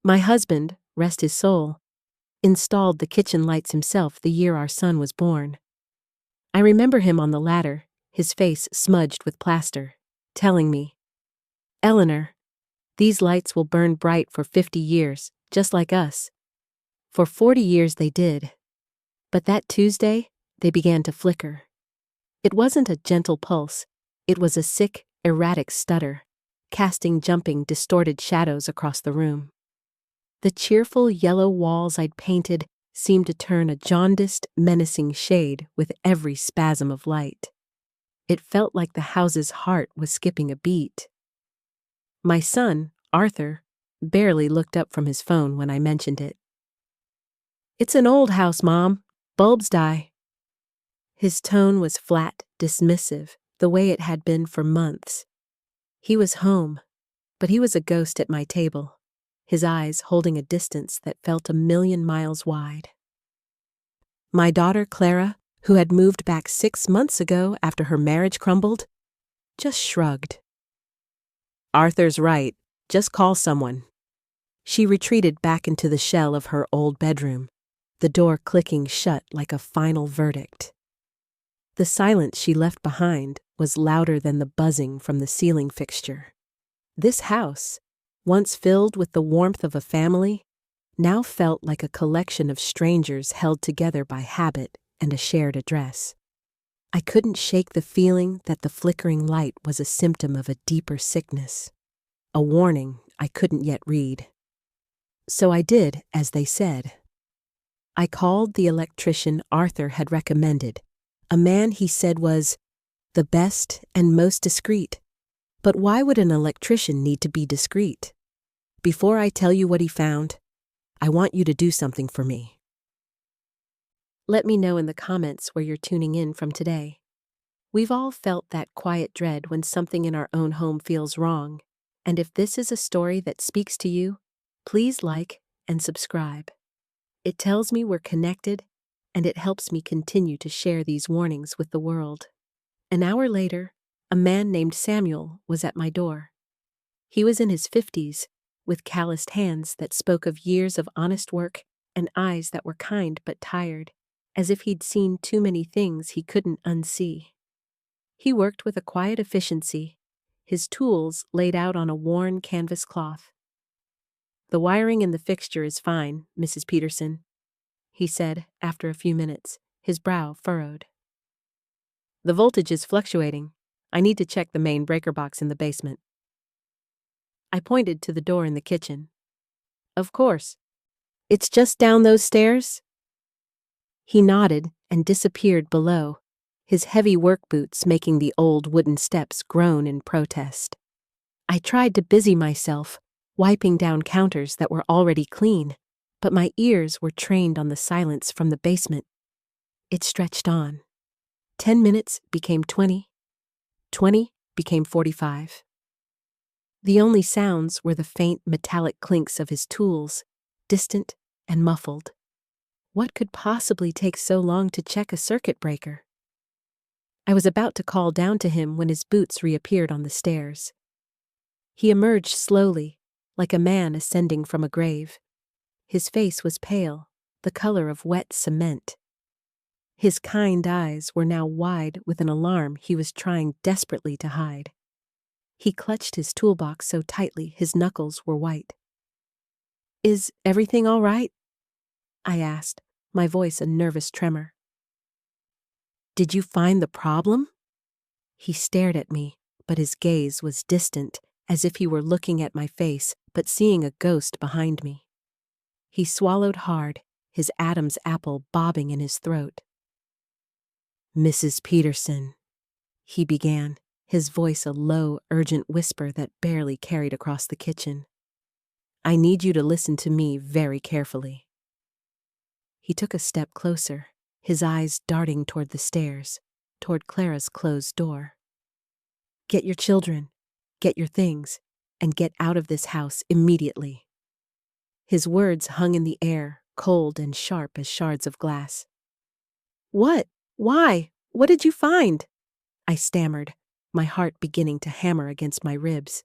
My husband, rest his soul, installed the kitchen lights himself the year our son was born. I remember him on the ladder, his face smudged with plaster, telling me, "Eleanor, these lights will burn bright for 50 years, just like us." For 40 years they did. But that Tuesday, they began to flicker. It wasn't a gentle pulse, it was a sick, erratic stutter, casting jumping, distorted shadows across the room. The cheerful yellow walls I'd painted seemed to turn a jaundiced, menacing shade with every spasm of light. It felt like the house's heart was skipping a beat. My son, Arthur, barely looked up from his phone when I mentioned it. "It's an old house, Mom. Bulbs die." His tone was flat, dismissive, the way it had been for months. He was home, but he was a ghost at my table, his eyes holding a distance that felt 1,000,000 miles wide. My daughter, Clara, who had moved back 6 months ago after her marriage crumbled, just shrugged. "Arthur's right. Just call someone." She retreated back into the shell of her old bedroom, the door clicking shut like a final verdict. The silence she left behind was louder than the buzzing from the ceiling fixture. This house, once filled with the warmth of a family, now felt like a collection of strangers held together by habit and a shared address. I couldn't shake the feeling that the flickering light was a symptom of a deeper sickness, a warning I couldn't yet read. So I did as they said. I called the electrician Arthur had recommended, a man he said was the best and most discreet. But why would an electrician need to be discreet? Before I tell you what he found, I want you to do something for me. Let me know in the comments where you're tuning in from today. We've all felt that quiet dread when something in our own home feels wrong, and if this is a story that speaks to you, please like and subscribe. It tells me we're connected, and it helps me continue to share these warnings with the world. An hour later, a man named Samuel was at my door. He was in his 50s, with calloused hands that spoke of years of honest work and eyes that were kind but tired, as if he'd seen too many things he couldn't unsee. He worked with a quiet efficiency, his tools laid out on a worn canvas cloth. "The wiring in the fixture is fine, Mrs. Peterson," he said after a few minutes, his brow furrowed. "The voltage is fluctuating. I need to check the main breaker box in the basement." I pointed to the door in the kitchen. "Of course. It's just down those stairs?" He nodded and disappeared below, his heavy work boots making the old wooden steps groan in protest. I tried to busy myself, wiping down counters that were already clean, but my ears were trained on the silence from the basement. It stretched on. 10 minutes became 20. 20 became 45. The only sounds were the faint metallic clinks of his tools, distant and muffled. What could possibly take so long to check a circuit breaker? I was about to call down to him when his boots reappeared on the stairs. He emerged slowly, like a man ascending from a grave. His face was pale, the color of wet cement. His kind eyes were now wide with an alarm he was trying desperately to hide. He clutched his toolbox so tightly his knuckles were white. "Is everything all right?" I asked, my voice a nervous tremor. "Did you find the problem?" He stared at me, but his gaze was distant, as if he were looking at my face but seeing a ghost behind me. He swallowed hard, his Adam's apple bobbing in his throat. "Mrs. Peterson," he began, his voice a low, urgent whisper that barely carried across the kitchen. "I need you to listen to me very carefully." He took a step closer, his eyes darting toward the stairs, toward Clara's closed door. "Get your children, get your things, and get out of this house immediately." His words hung in the air, cold and sharp as shards of glass. "What? Why? What did you find?" I stammered, my heart beginning to hammer against my ribs.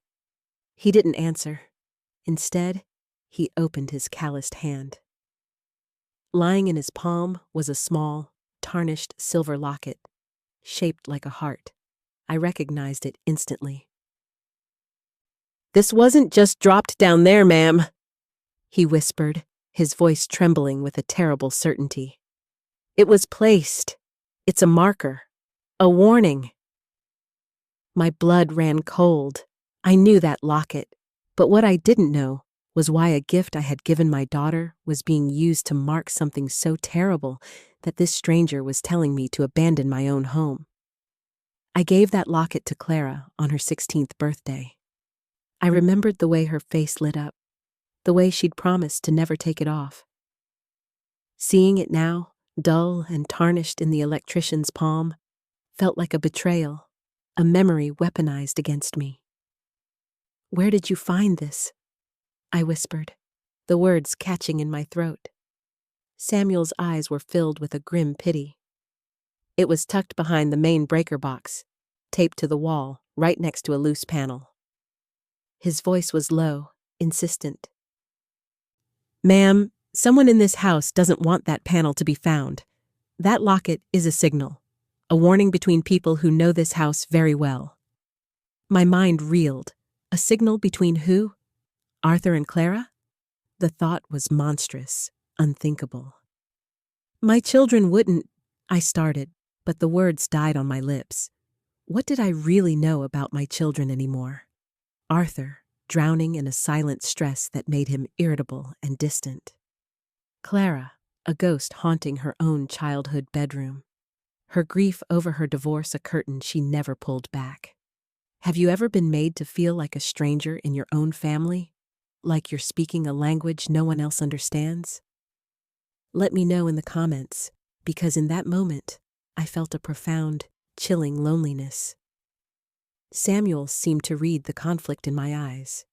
He didn't answer. Instead, He opened his calloused hand. Lying in his palm was a small, tarnished silver locket, shaped like a heart. I recognized it instantly. "This wasn't just dropped down there, ma'am," he whispered, his voice trembling with a terrible certainty. "It was placed. It's a marker. A warning." My blood ran cold. I knew that locket, but what I didn't know was why a gift I had given my daughter was being used to mark something so terrible that this stranger was telling me to abandon my own home. I gave that locket to Clara on her 16th birthday. I remembered the way her face lit up, the way she'd promised to never take it off. Seeing it now, dull and tarnished in the electrician's palm, felt like a betrayal, a memory weaponized against me. "Where did you find this?" I whispered, the words catching in my throat. Samuel's eyes were filled with a grim pity. "It was tucked behind the main breaker box, taped to the wall, right next to a loose panel." His voice was low, insistent. "Ma'am, someone in this house doesn't want that panel to be found. That locket is a signal, a warning between people who know this house very well." My mind reeled. A signal between who? Arthur and Clara? The thought was monstrous, unthinkable. "My children wouldn't," I started, but the words died on my lips. What did I really know about my children anymore? Arthur, drowning in a silent stress that made him irritable and distant. Clara, a ghost haunting her own childhood bedroom. Her grief over her divorce a curtain she never pulled back. Have you ever been made to feel like a stranger in your own family? Like you're speaking a language no one else understands? Let me know in the comments, because in that moment, I felt a profound, chilling loneliness. Samuel seemed to read the conflict in my eyes.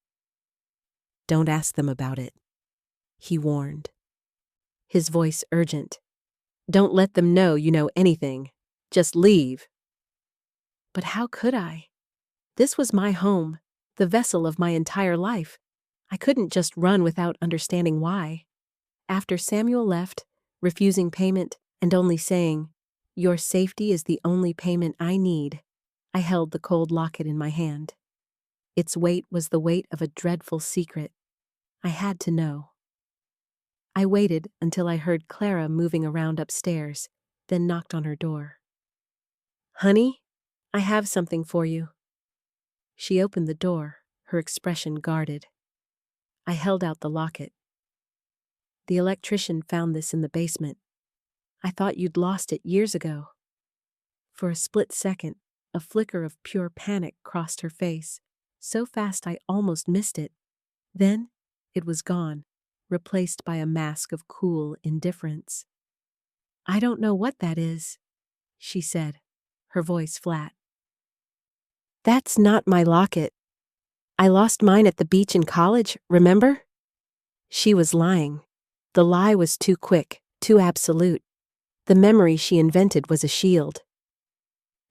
"Don't ask them about it," he warned, his voice urgent. "Don't let them know you know anything. Just leave." But how could I? This was my home, the vessel of my entire life. I couldn't just run without understanding why. After Samuel left, refusing payment and only saying, "Your safety is the only payment I need," I held the cold locket in my hand. Its weight was the weight of a dreadful secret. I had to know. I waited until I heard Clara moving around upstairs, then knocked on her door. "Honey, I have something for you." She opened the door, her expression guarded. I held out the locket. "The electrician found this in the basement. I thought you'd lost it years ago." For a split second, a flicker of pure panic crossed her face, so fast I almost missed it. Then, it was gone, replaced by a mask of cool indifference. "I don't know what that is," she said, her voice flat. "That's not my locket. I lost mine at the beach in college, remember?" She was lying. The lie was too quick, too absolute. The memory she invented was a shield.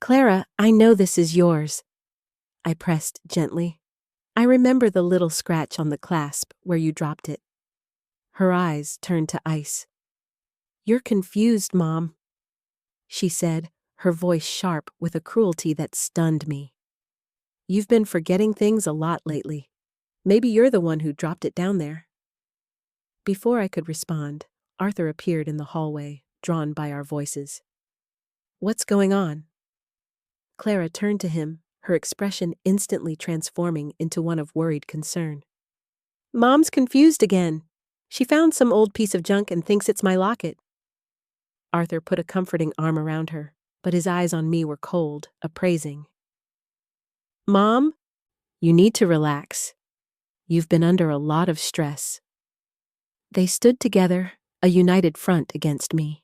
"Clara, I know this is yours," I pressed gently. "I remember the little scratch on the clasp where you dropped it." Her eyes turned to ice. "You're confused, Mom," she said, her voice sharp with a cruelty that stunned me. "You've been forgetting things a lot lately. Maybe you're the one who dropped it down there." Before I could respond, Arthur appeared in the hallway, drawn by our voices. "What's going on?" Clara turned to him, her expression instantly transforming into one of worried concern. "Mom's confused again. She found some old piece of junk and thinks it's my locket." Arthur put a comforting arm around her, but his eyes on me were cold, appraising. "Mom, you need to relax. You've been under a lot of stress." They stood together, a united front against me.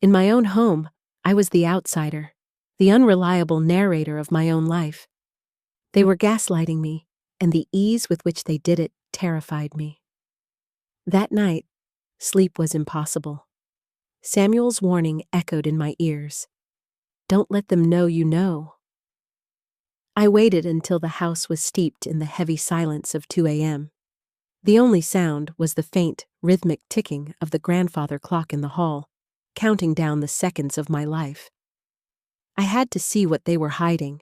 In my own home, I was the outsider, the unreliable narrator of my own life. They were gaslighting me, and the ease with which they did it terrified me. That night, sleep was impossible. Samuel's warning echoed in my ears. "Don't let them know you know." I waited until the house was steeped in the heavy silence of 2 a.m. The only sound was the faint, rhythmic ticking of the grandfather clock in the hall, counting down the seconds of my life. I had to see what they were hiding.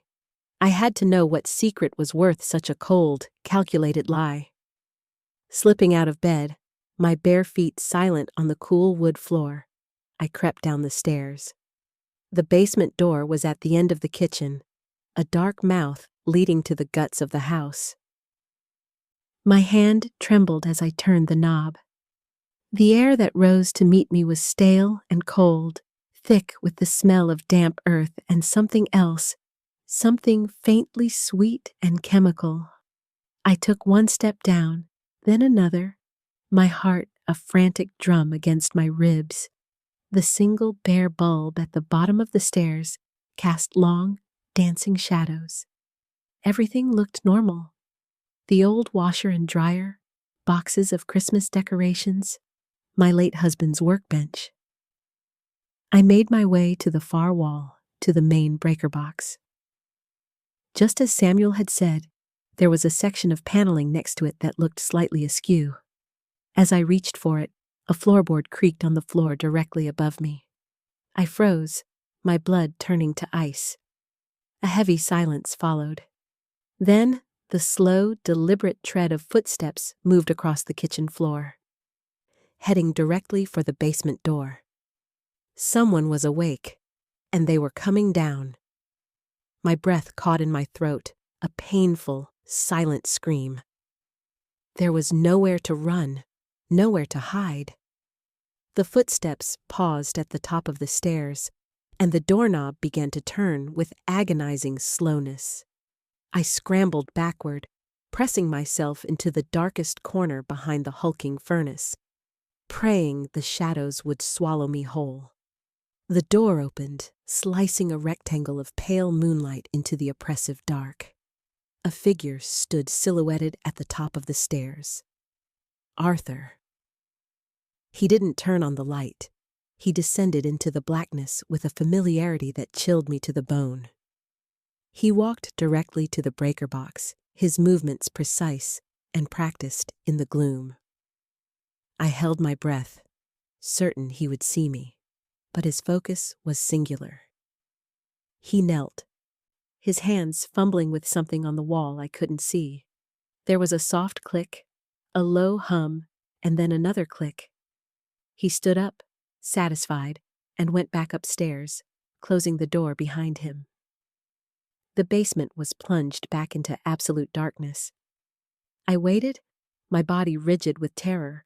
I had to know what secret was worth such a cold, calculated lie. Slipping out of bed, my bare feet silent on the cool wood floor, I crept down the stairs. The basement door was at the end of the kitchen, a dark mouth leading to the guts of the house. My hand trembled as I turned the knob. The air that rose to meet me was stale and cold, thick with the smell of damp earth and something else, something faintly sweet and chemical. I took one step down, then another, my heart a frantic drum against my ribs. The single bare bulb at the bottom of the stairs cast long, dancing shadows. Everything looked normal. The old washer and dryer, boxes of Christmas decorations, my late husband's workbench. I made my way to the far wall, to the main breaker box. Just as Samuel had said, there was a section of paneling next to it that looked slightly askew. As I reached for it, a floorboard creaked on the floor directly above me. I froze, my blood turning to ice. A heavy silence followed. Then, the slow, deliberate tread of footsteps moved across the kitchen floor, heading directly for the basement door. Someone was awake, and they were coming down. My breath caught in my throat, a painful, silent scream. There was nowhere to run, nowhere to hide. The footsteps paused at the top of the stairs, and the doorknob began to turn with agonizing slowness. I scrambled backward, pressing myself into the darkest corner behind the hulking furnace, praying the shadows would swallow me whole. The door opened, slicing a rectangle of pale moonlight into the oppressive dark. A figure stood silhouetted at the top of the stairs. Arthur. He didn't turn on the light. He descended into the blackness with a familiarity that chilled me to the bone. He walked directly to the breaker box, his movements precise and practiced in the gloom. I held my breath, certain he would see me, but his focus was singular. He knelt, his hands fumbling with something on the wall I couldn't see. There was a soft click, a low hum, and then another click. He stood up, satisfied, and went back upstairs, closing the door behind him. The basement was plunged back into absolute darkness. I waited, my body rigid with terror,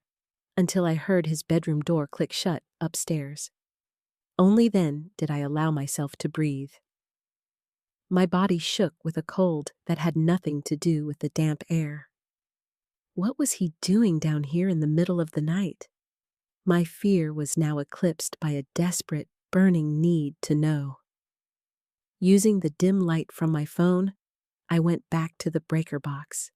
until I heard his bedroom door click shut upstairs. Only then did I allow myself to breathe. My body shook with a cold that had nothing to do with the damp air. What was he doing down here in the middle of the night? My fear was now eclipsed by a desperate, burning need to know. Using the dim light from my phone, I went back to the breaker box.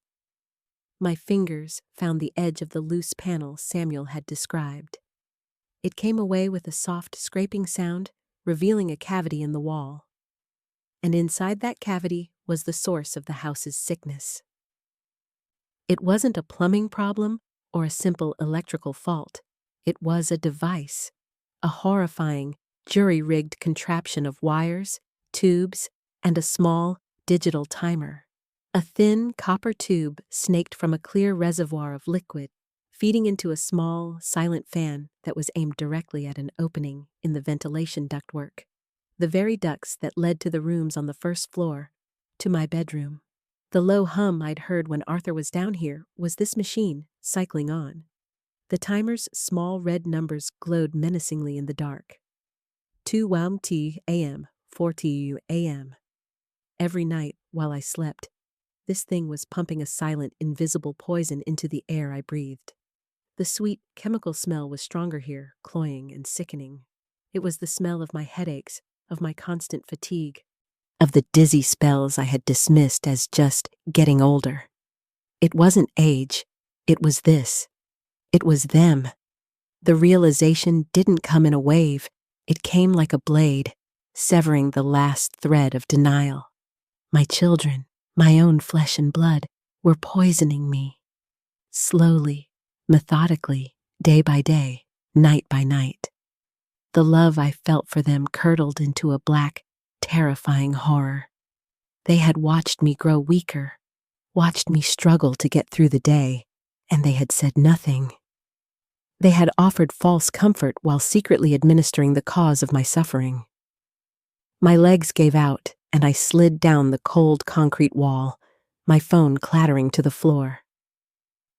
My fingers found the edge of the loose panel Samuel had described. It came away with a soft scraping sound, revealing a cavity in the wall. And inside that cavity was the source of the house's sickness. It wasn't a plumbing problem or a simple electrical fault. It was a device, a horrifying, jury-rigged contraption of wires, tubes, and a small, digital timer. A thin copper tube snaked from a clear reservoir of liquid, feeding into a small, silent fan that was aimed directly at an opening in the ventilation ductwork, the very ducts that led to the rooms on the first floor, to my bedroom. The low hum I'd heard when Arthur was down here was this machine, cycling on. The timer's small red numbers glowed menacingly in the dark. 2 a.m., 4 a.m. Every night, while I slept, this thing was pumping a silent, invisible poison into the air I breathed. The sweet, chemical smell was stronger here, cloying and sickening. It was the smell of my headaches, of my constant fatigue, of the dizzy spells I had dismissed as just getting older. It wasn't age, it was this. It was them. The realization didn't come in a wave, it came like a blade, severing the last thread of denial. My children, my own flesh and blood, were poisoning me. slowly, methodically, day by day, night by night. The love I felt for them curdled into a black, terrifying horror. They had watched me grow weaker, watched me struggle to get through the day, and they had said nothing. They had offered false comfort while secretly administering the cause of my suffering. My legs gave out, and I slid down the cold concrete wall, my phone clattering to the floor.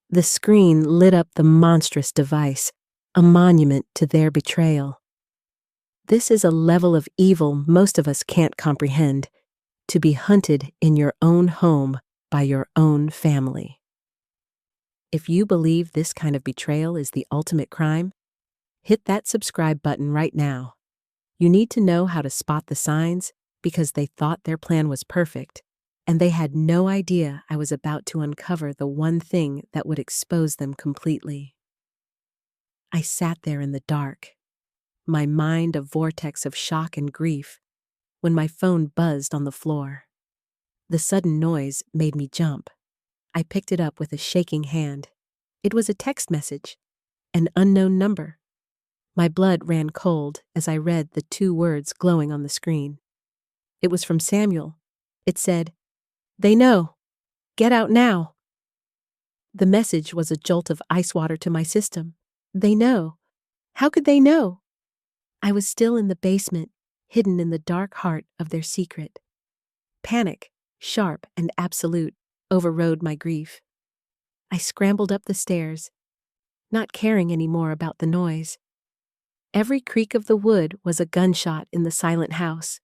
The screen lit up the monstrous device, a monument to their betrayal. This is a level of evil most of us can't comprehend, to be hunted in your own home by your own family. If you believe this kind of betrayal is the ultimate crime, hit that subscribe button right now. You need to know how to spot the signs because they thought their plan was perfect, and they had no idea I was about to uncover the one thing that would expose them completely. I sat there in the dark, my mind a vortex of shock and grief, when my phone buzzed on the floor. The sudden noise made me jump. I picked it up with a shaking hand. It was a text message, an unknown number. My blood ran cold as I read the 2 words glowing on the screen. It was from Samuel. It said, "They know. Get out now." The message was a jolt of ice water to my system. They know. How could they know? I was still in the basement, hidden in the dark heart of their secret. Panic, sharp and absolute, overrode my grief. I scrambled up the stairs, not caring any more about the noise. Every creak of the wood was a gunshot in the silent house.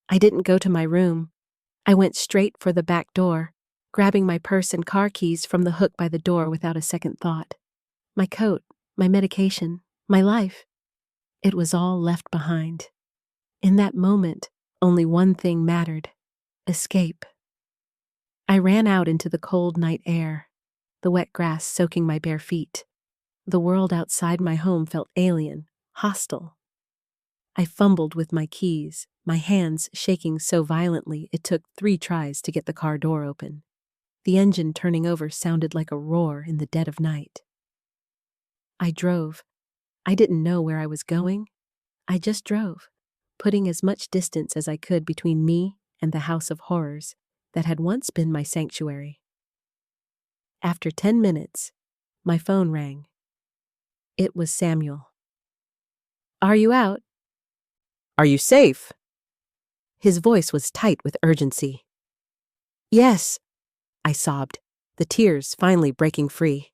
I didn't go to my room. I went straight for the back door, grabbing my purse and car keys from the hook by the door without a second thought. My coat, my medication, my life. It was all left behind. In that moment, only one thing mattered: escape. I ran out into the cold night air, the wet grass soaking my bare feet. The world outside my home felt alien, hostile. I fumbled with my keys, my hands shaking so violently it took 3 tries to get the car door open. The engine turning over sounded like a roar in the dead of night. I drove. I didn't know where I was going. I just drove, putting as much distance as I could between me and the house of horrors that had once been my sanctuary. After 10 minutes, my phone rang. It was Samuel. "Are you out?" Are you safe? His voice was tight with urgency. "Yes," I sobbed, the tears finally breaking free.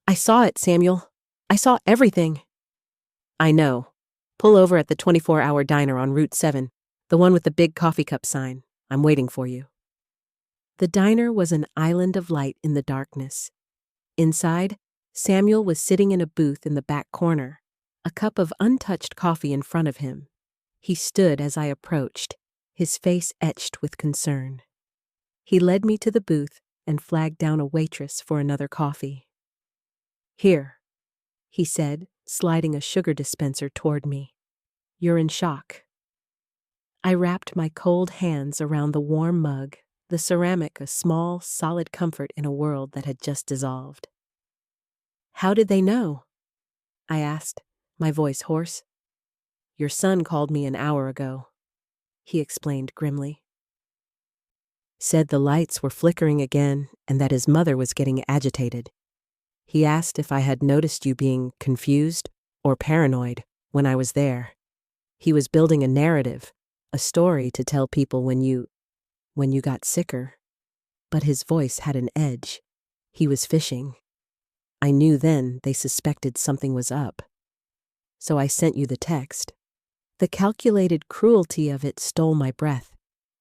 "I saw it, Samuel. I saw everything." I know. Pull over at the 24-hour diner on Route 7, the one with the big coffee cup sign. I'm waiting for you. The diner was an island of light in the darkness. Inside, Samuel was sitting in a booth in the back corner, a cup of untouched coffee in front of him. He stood as I approached, his face etched with concern. He led me to the booth and flagged down a waitress for another coffee. "Here," he said, sliding a sugar dispenser toward me. "You're in shock." I wrapped my cold hands around the warm mug, the ceramic a small, solid comfort in a world that had just dissolved. "How did they know?" I asked, my voice hoarse. "Your son called me an hour ago," he explained grimly. "Said the lights were flickering again and that his mother was getting agitated. He asked if I had noticed you being confused or paranoid when I was there. He was building a narrative, a story to tell people when you got sicker. But his voice had an edge. He was fishing. I knew then they suspected something was up. So I sent you the text." The calculated cruelty of it stole my breath.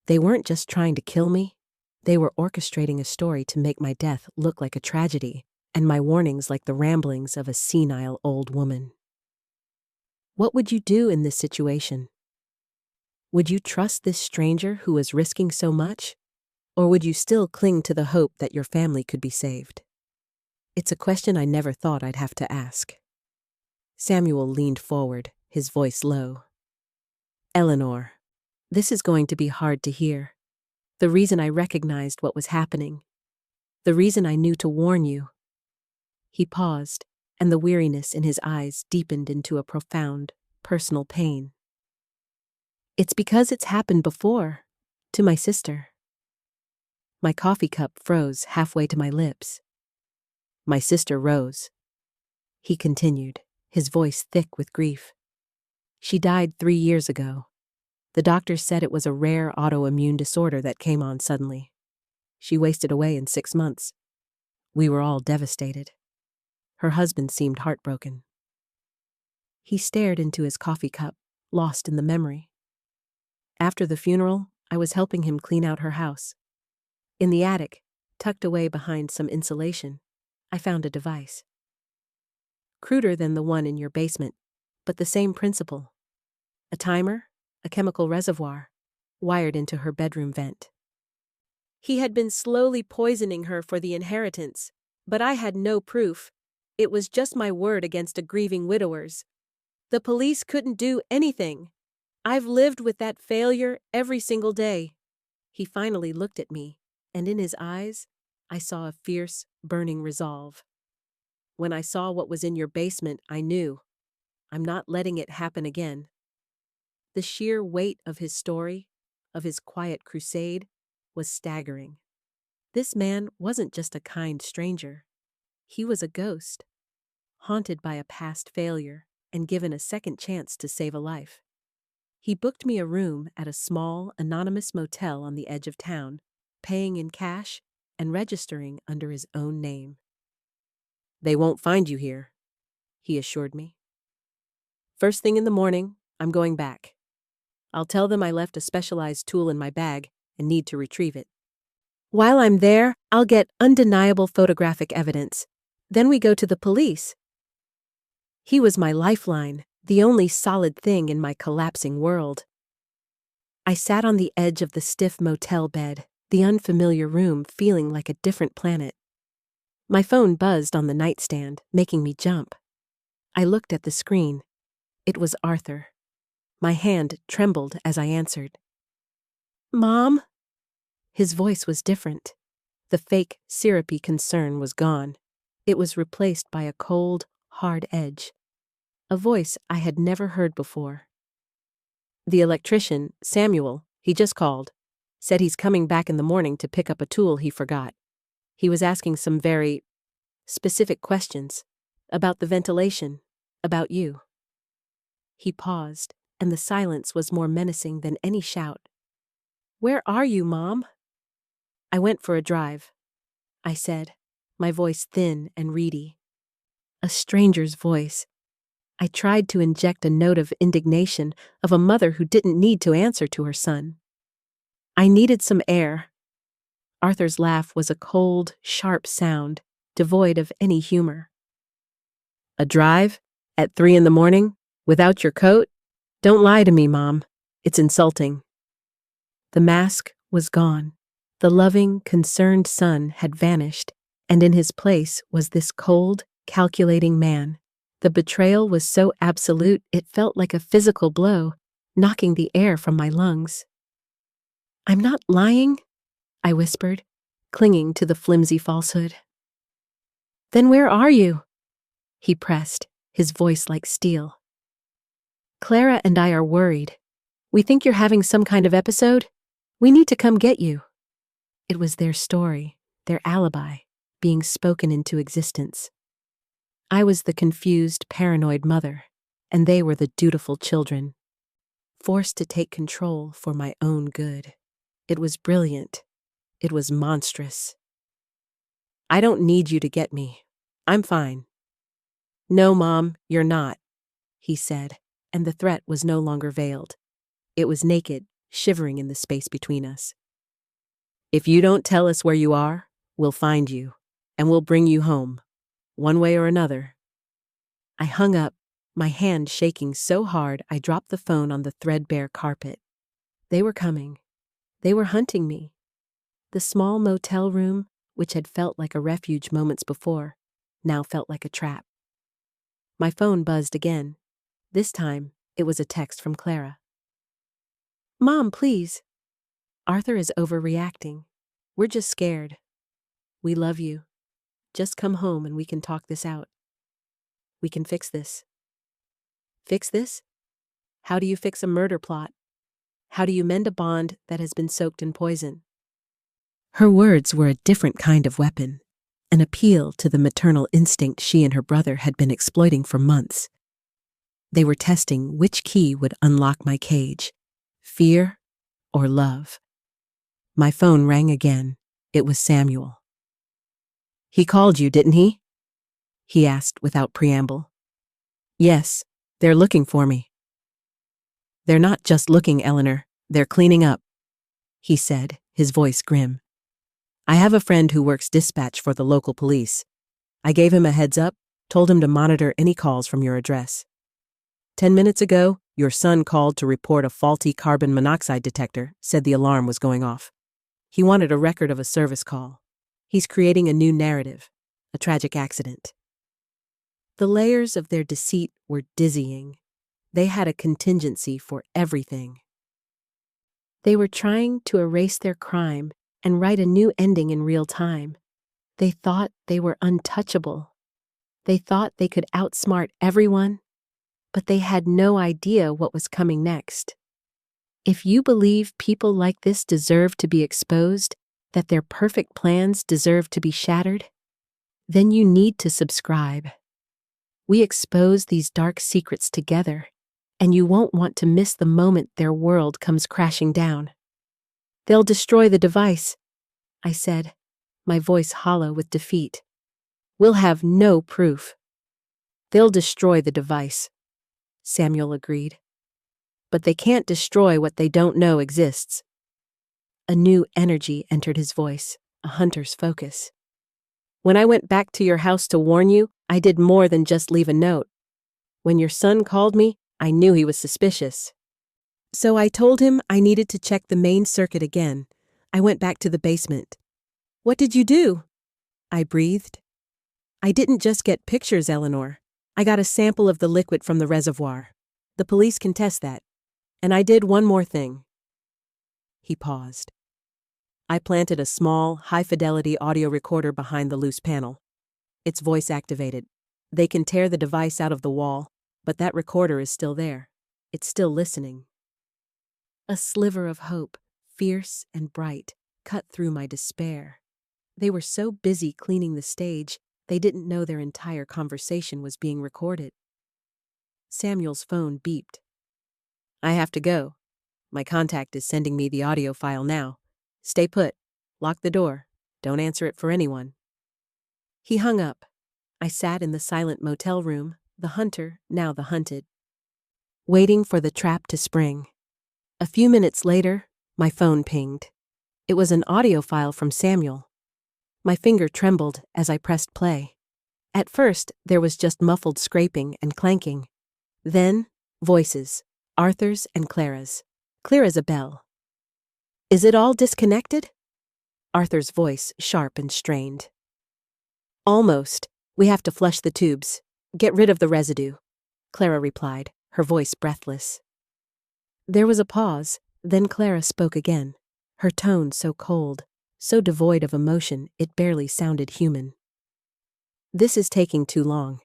They weren't just trying to kill me. They were orchestrating a story to make my death look like a tragedy, and my warnings like the ramblings of a senile old woman. What would you do in this situation? Would you trust this stranger who was risking so much? Or would you still cling to the hope that your family could be saved? It's a question I never thought I'd have to ask. Samuel leaned forward, his voice low. "Eleanor, this is going to be hard to hear. The reason I recognized what was happening, the reason I knew to warn you, He paused, and the weariness in his eyes deepened into a profound, personal pain. It's because it's happened before, to my sister. My coffee cup froze halfway to my lips. My sister rose. He continued, his voice thick with grief. She died 3 years ago. The doctors said it was a rare autoimmune disorder that came on suddenly. She wasted away in 6 months. We were all devastated. Her husband seemed heartbroken. He stared into his coffee cup, lost in the memory. After the funeral, I was helping him clean out her house. In the attic, tucked away behind some insulation, I found a device. Cruder than the one in your basement, but the same principle. A timer, a chemical reservoir, wired into her bedroom vent. He had been slowly poisoning her for the inheritance, but I had no proof. It was just my word against a grieving widower's. The police couldn't do anything. I've lived with that failure every single day. He finally looked at me, and in his eyes, I saw a fierce, burning resolve. When I saw what was in your basement, I knew. I'm not letting it happen again. The sheer weight of his story, of his quiet crusade, was staggering. This man wasn't just a kind stranger. He was a ghost, haunted by a past failure and given a second chance to save a life. He booked me a room at a small, anonymous motel on the edge of town, paying in cash and registering under his own name. They won't find you here, he assured me. First thing in the morning, I'm going back. I'll tell them I left a specialized tool in my bag and need to retrieve it. While I'm there, I'll get undeniable photographic evidence. Then we go to the police. He was my lifeline, the only solid thing in my collapsing world. I sat on the edge of the stiff motel bed, the unfamiliar room feeling like a different planet. My phone buzzed on the nightstand, making me jump. I looked at the screen. It was Arthur. My hand trembled as I answered. Mom? His voice was different. The fake, syrupy concern was gone. It was replaced by a cold, hard edge. A voice I had never heard before. The electrician, Samuel, he just called, said he's coming back in the morning to pick up a tool he forgot. He was asking some very specific questions about the ventilation, about you. He paused, and the silence was more menacing than any shout. Where are you, Mom? I went for a drive, I said, my voice thin and reedy. A stranger's voice. I tried to inject a note of indignation of a mother who didn't need to answer to her son. I needed some air. Arthur's laugh was a cold, sharp sound, devoid of any humor. A drive? At 3 a.m? Without your coat? Don't lie to me, Mom. It's insulting. The mask was gone. The loving, concerned son had vanished, and in his place was this cold, calculating man. The betrayal was so absolute it felt like a physical blow, knocking the air from my lungs. I'm not lying, I whispered, clinging to the flimsy falsehood. Then where are you? He pressed, his voice like steel. Clara and I are worried. We think you're having some kind of episode. We need to come get you. It was their story, their alibi, being spoken into existence. I was the confused, paranoid mother, and they were the dutiful children, forced to take control for my own good. It was brilliant. It was monstrous. I don't need you to get me. I'm fine. No, Mom, you're not, he said, and the threat was no longer veiled. It was naked, shivering in the space between us. If you don't tell us where you are, we'll find you, and we'll bring you home, one way or another. I hung up, my hand shaking so hard I dropped the phone on the threadbare carpet. They were coming. They were hunting me. The small motel room, which had felt like a refuge moments before, now felt like a trap. My phone buzzed again. This time, it was a text from Clara. Mom, please. Arthur is overreacting. We're just scared. We love you. Just come home and we can talk this out. We can fix this. Fix this? How do you fix a murder plot? How do you mend a bond that has been soaked in poison? Her words were a different kind of weapon, an appeal to the maternal instinct she and her brother had been exploiting for months. They were testing which key would unlock my cage, fear or love. My phone rang again. It was Samuel. "He called you, didn't he?" he asked without preamble. "Yes, they're looking for me." "They're not just looking, Eleanor, they're cleaning up," he said, his voice grim. "I have a friend who works dispatch for the local police. I gave him a heads up, told him to monitor any calls from your address. 10 minutes ago, your son called to report a faulty carbon monoxide detector, said the alarm was going off. He wanted a record of a service call. He's creating a new narrative, a tragic accident." The layers of their deceit were dizzying. They had a contingency for everything. They were trying to erase their crime and write a new ending in real time. They thought they were untouchable. They thought they could outsmart everyone, but they had no idea what was coming next. If you believe people like this deserve to be exposed, that their perfect plans deserve to be shattered, then you need to subscribe. We expose these dark secrets together, and you won't want to miss the moment their world comes crashing down. "They'll destroy the device," I said, my voice hollow with defeat. "We'll have no proof." "They'll destroy the device," Samuel agreed. "But they can't destroy what they don't know exists." A new energy entered his voice, a hunter's focus. "When I went back to your house to warn you, I did more than just leave a note. When your son called me, I knew he was suspicious. So I told him I needed to check the main circuit again. I went back to the basement." "What did you do?" I breathed. "I didn't just get pictures, Eleanor. I got a sample of the liquid from the reservoir. The police can test that. And I did one more thing." He paused. "I planted a small, high-fidelity audio recorder behind the loose panel. It's voice-activated. They can tear the device out of the wall, but that recorder is still there. It's still listening." A sliver of hope, fierce and bright, cut through my despair. They were so busy cleaning the stage, they didn't know their entire conversation was being recorded. Samuel's phone beeped. "I have to go. My contact is sending me the audio file now. Stay put. Lock the door. Don't answer it for anyone." He hung up. I sat in the silent motel room, the hunter, now the hunted, waiting for the trap to spring. A few minutes later, my phone pinged. It was an audio file from Samuel. My finger trembled as I pressed play. At first, there was just muffled scraping and clanking. Then, voices, Arthur's and Clara's, clear as a bell. "Is it all disconnected?" Arthur's voice sharp and strained. "Almost. We have to flush the tubes. Get rid of the residue," Clara replied, her voice breathless. There was a pause, then Clara spoke again, her tone so cold, so devoid of emotion it barely sounded human. "This is taking too long.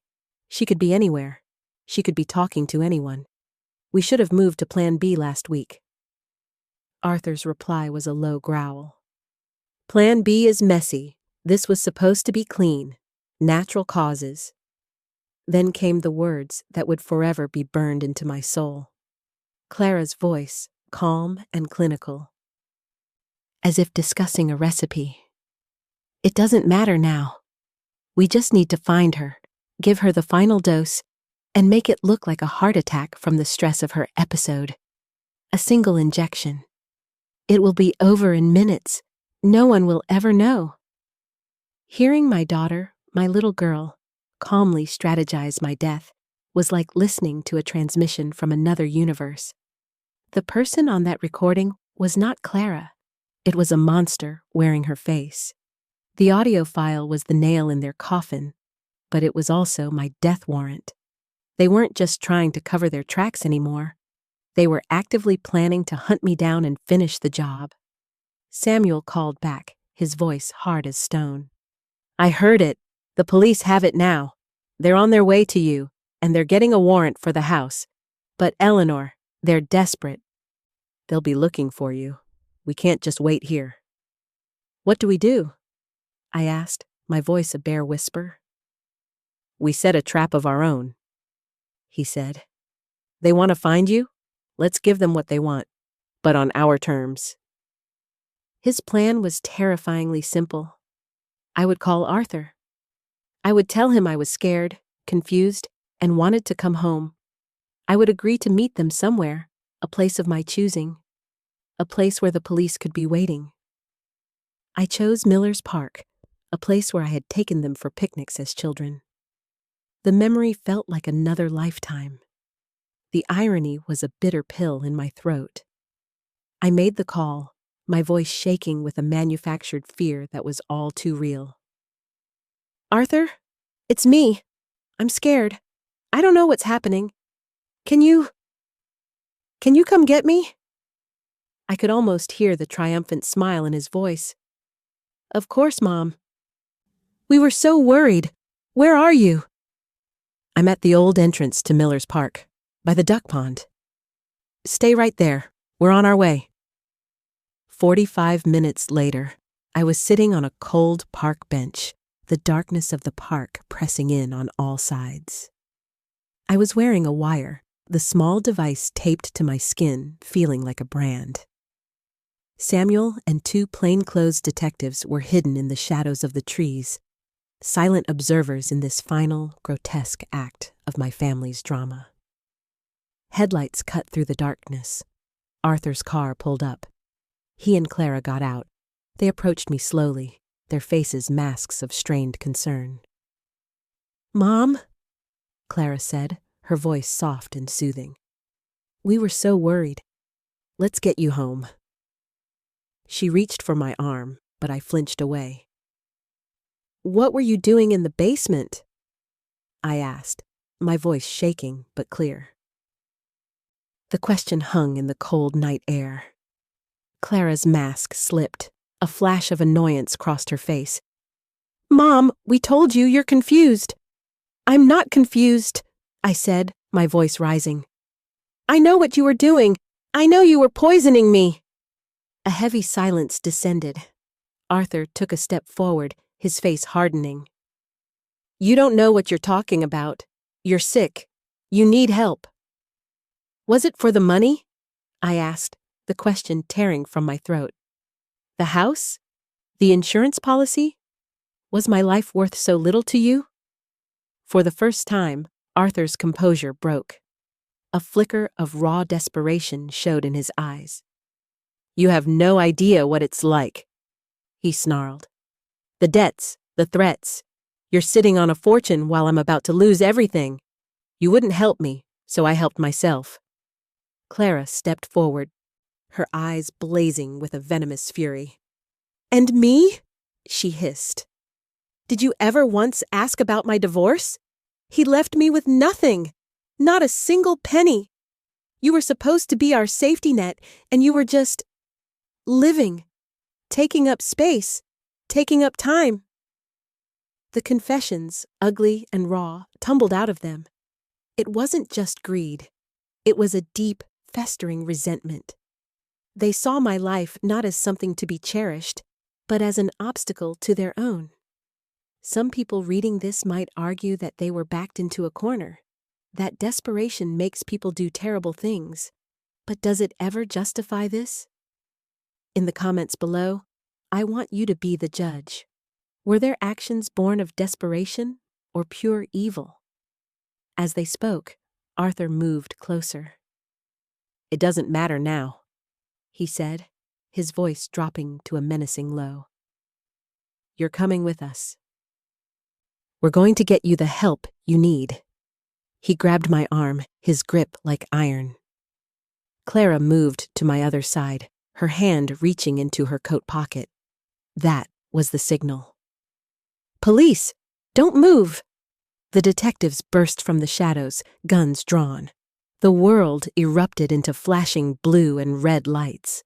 She could be anywhere. She could be talking to anyone. We should have moved to Plan B last week." Arthur's reply was a low growl. "Plan B is messy. This was supposed to be clean. Natural causes." Then came the words that would forever be burned into my soul. Clara's voice, calm and clinical, as if discussing a recipe. "It doesn't matter now. We just need to find her, give her the final dose, and make it look like a heart attack from the stress of her episode. A single injection. It will be over in minutes. No one will ever know." Hearing my daughter, my little girl, calmly strategize my death was like listening to a transmission from another universe. The person on that recording was not Clara. It was a monster wearing her face. The audio file was the nail in their coffin, but it was also my death warrant. They weren't just trying to cover their tracks anymore. They were actively planning to hunt me down and finish the job. Samuel called back, his voice hard as stone. "I heard it. The police have it now. They're on their way to you, and they're getting a warrant for the house. But Eleanor, they're desperate. They'll be looking for you. We can't just wait here." "What do we do?" I asked, my voice a bare whisper. "We set a trap of our own," he said. "They want to find you? Let's give them what they want, but on our terms." His plan was terrifyingly simple. I would call Arthur. I would tell him I was scared, confused, and wanted to come home. I would agree to meet them somewhere, a place of my choosing, a place where the police could be waiting. I chose Miller's Park, a place where I had taken them for picnics as children. The memory felt like another lifetime. The irony was a bitter pill in my throat. I made the call, my voice shaking with a manufactured fear that was all too real. "Arthur, it's me. I'm scared. I don't know what's happening. Can you come get me?" I could almost hear the triumphant smile in his voice. "Of course, Mom. We were so worried. Where are you?" "I'm at the old entrance to Miller's Park, by the duck pond." "Stay right there. We're on our way." 45 minutes later, I was sitting on a cold park bench, the darkness of the park pressing in on all sides. I was wearing a wire, the small device taped to my skin, feeling like a brand. Samuel and 2 plainclothes detectives were hidden in the shadows of the trees, silent observers in this final, grotesque act of my family's drama. Headlights cut through the darkness. Arthur's car pulled up. He and Clara got out. They approached me slowly, their faces masks of strained concern. "Mom," Clara said, her voice soft and soothing. "We were so worried. Let's get you home." She reached for my arm, but I flinched away. "What were you doing in the basement?" I asked, my voice shaking but clear. The question hung in the cold night air. Clara's mask slipped. A flash of annoyance crossed her face. "Mom, we told you you're confused." "I'm not confused," I said, my voice rising. "I know what you were doing. I know you were poisoning me." A heavy silence descended. Arthur took a step forward, his face hardening. "You don't know what you're talking about. You're sick. You need help." "Was it for the money?" I asked, the question tearing from my throat. "The house? The insurance policy? Was my life worth so little to you?" For the first time, Arthur's composure broke. A flicker of raw desperation showed in his eyes. "You have no idea what it's like," he snarled. "The debts, the threats. You're sitting on a fortune while I'm about to lose everything. You wouldn't help me, so I helped myself." Clara stepped forward, her eyes blazing with a venomous fury. "And me?" she hissed. "Did you ever once ask about my divorce? He left me with nothing, not a single penny. You were supposed to be our safety net, and you were just living, taking up space, taking up time." The confessions, ugly and raw, tumbled out of them. It wasn't just greed. It was a deep, festering resentment. They saw my life not as something to be cherished, but as an obstacle to their own. Some people reading this might argue that they were backed into a corner, that desperation makes people do terrible things. But does it ever justify this? In the comments below, I want you to be the judge. Were their actions born of desperation or pure evil? As they spoke, Arthur moved closer. "It doesn't matter now," he said, his voice dropping to a menacing low. "You're coming with us. We're going to get you the help you need." He grabbed my arm, his grip like iron. Clara moved to my other side, her hand reaching into her coat pocket. That was the signal. "Police! Don't move!" The detectives burst from the shadows, guns drawn. The world erupted into flashing blue and red lights.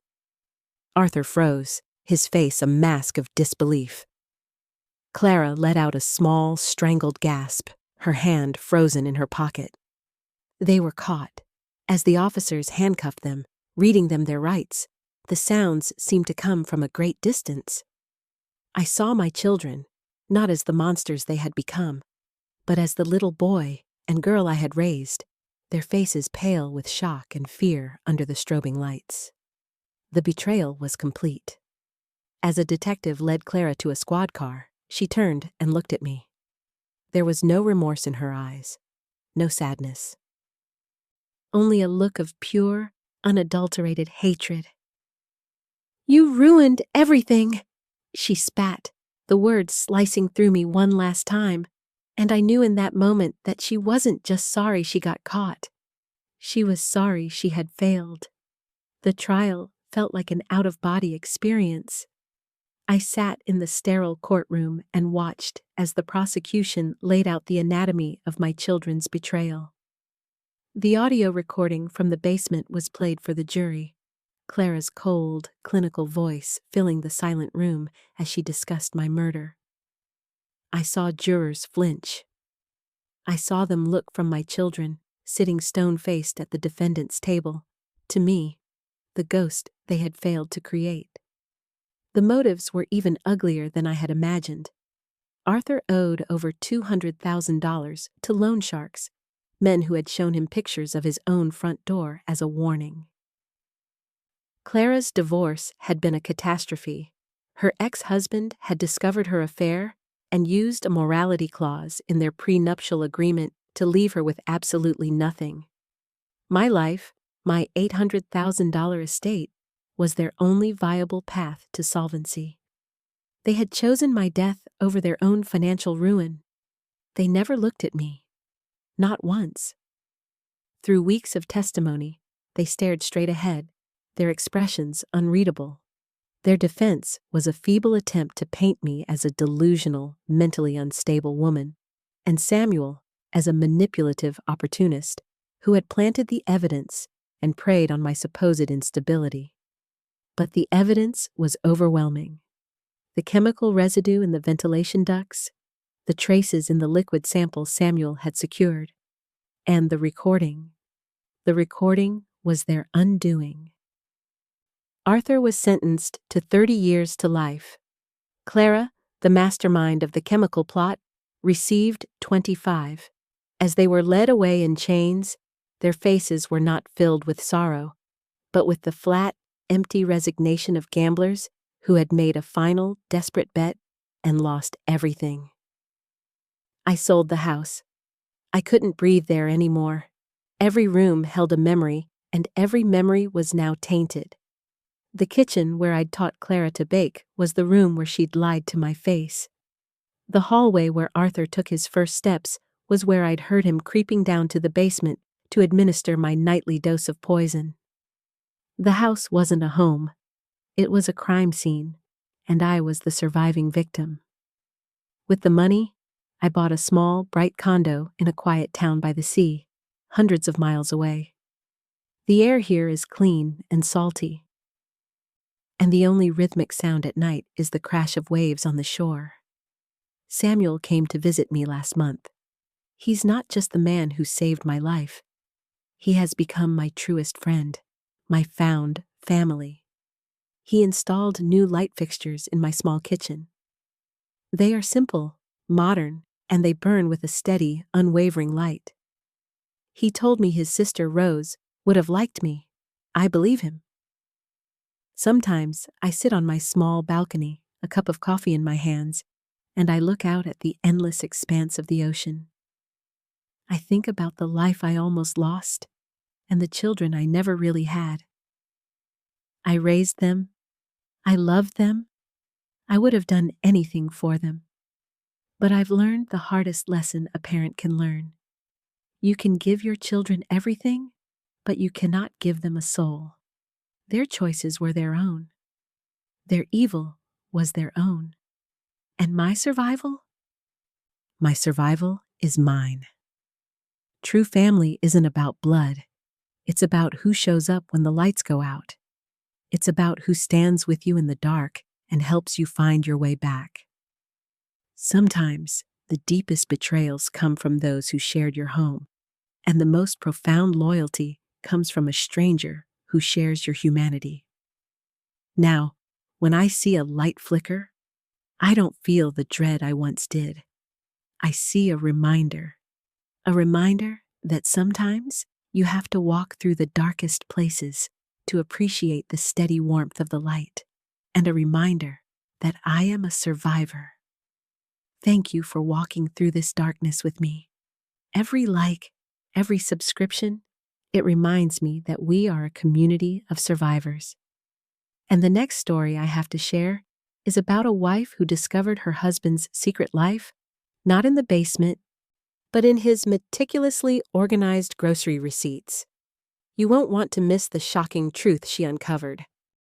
Arthur froze, his face a mask of disbelief. Clara let out a small, strangled gasp, her hand frozen in her pocket. They were caught. As the officers handcuffed them, reading them their rights, the sounds seemed to come from a great distance. I saw my children, not as the monsters they had become, but as the little boy and girl I had raised, their faces pale with shock and fear under the strobing lights. The betrayal was complete. As a detective led Clara to a squad car, she turned and looked at me. There was no remorse in her eyes, no sadness. Only a look of pure, unadulterated hatred. "You ruined everything," she spat, the words slicing through me one last time, and I knew in that moment that she wasn't just sorry she got caught. She was sorry she had failed. The trial felt like an out-of-body experience. I sat in the sterile courtroom and watched as the prosecution laid out the anatomy of my children's betrayal. The audio recording from the basement was played for the jury, Clara's cold, clinical voice filling the silent room as she discussed my murder. I saw jurors flinch. I saw them look from my children, sitting stone-faced at the defendant's table, to me, the ghost they had failed to create. The motives were even uglier than I had imagined. Arthur owed over $200,000 to loan sharks, men who had shown him pictures of his own front door as a warning. Clara's divorce had been a catastrophe. Her ex-husband had discovered her affair and used a morality clause in their prenuptial agreement to leave her with absolutely nothing. My life, my $800,000 estate, was their only viable path to solvency. They had chosen my death over their own financial ruin. They never looked at me. Not once. Through weeks of testimony, they stared straight ahead, their expressions unreadable. Their defense was a feeble attempt to paint me as a delusional, mentally unstable woman, and Samuel as a manipulative opportunist who had planted the evidence and preyed on my supposed instability. But the evidence was overwhelming. The chemical residue in the ventilation ducts, the traces in the liquid sample Samuel had secured, and the recording. The recording was their undoing. Arthur was sentenced to 30 years to life. Clara, the mastermind of the chemical plot, received 25. As they were led away in chains, their faces were not filled with sorrow, but with the flat, empty resignation of gamblers who had made a final, desperate bet and lost everything. I sold the house. I couldn't breathe there anymore. Every room held a memory, and every memory was now tainted. The kitchen where I'd taught Clara to bake was the room where she'd lied to my face. The hallway where Arthur took his first steps was where I'd heard him creeping down to the basement to administer my nightly dose of poison. The house wasn't a home. It was a crime scene, and I was the surviving victim. With the money, I bought a small, bright condo in a quiet town by the sea, hundreds of miles away. The air here is clean and salty, and the only rhythmic sound at night is the crash of waves on the shore. Samuel came to visit me last month. He's not just the man who saved my life. He has become my truest friend, my found family. He installed new light fixtures in my small kitchen. They are simple, modern, and they burn with a steady, unwavering light. He told me his sister Rose would have liked me. I believe him. Sometimes I sit on my small balcony, a cup of coffee in my hands, and I look out at the endless expanse of the ocean. I think about the life I almost lost and the children I never really had. I raised them. I loved them. I would have done anything for them. But I've learned the hardest lesson a parent can learn. You can give your children everything, but you cannot give them a soul. Their choices were their own. Their evil was their own. And my survival? My survival is mine. True family isn't about blood. It's about who shows up when the lights go out. It's about who stands with you in the dark and helps you find your way back. Sometimes the deepest betrayals come from those who shared your home, and the most profound loyalty comes from a stranger who shares your humanity. Now, when I see a light flicker, I don't feel the dread I once did. I see a reminder that sometimes you have to walk through the darkest places to appreciate the steady warmth of the light, and a reminder that I am a survivor. Thank you for walking through this darkness with me. Every like, every subscription, it reminds me that we are a community of survivors. And the next story I have to share is about a wife who discovered her husband's secret life, not in the basement, but in his meticulously organized grocery receipts. You won't want to miss the shocking truth she uncovered.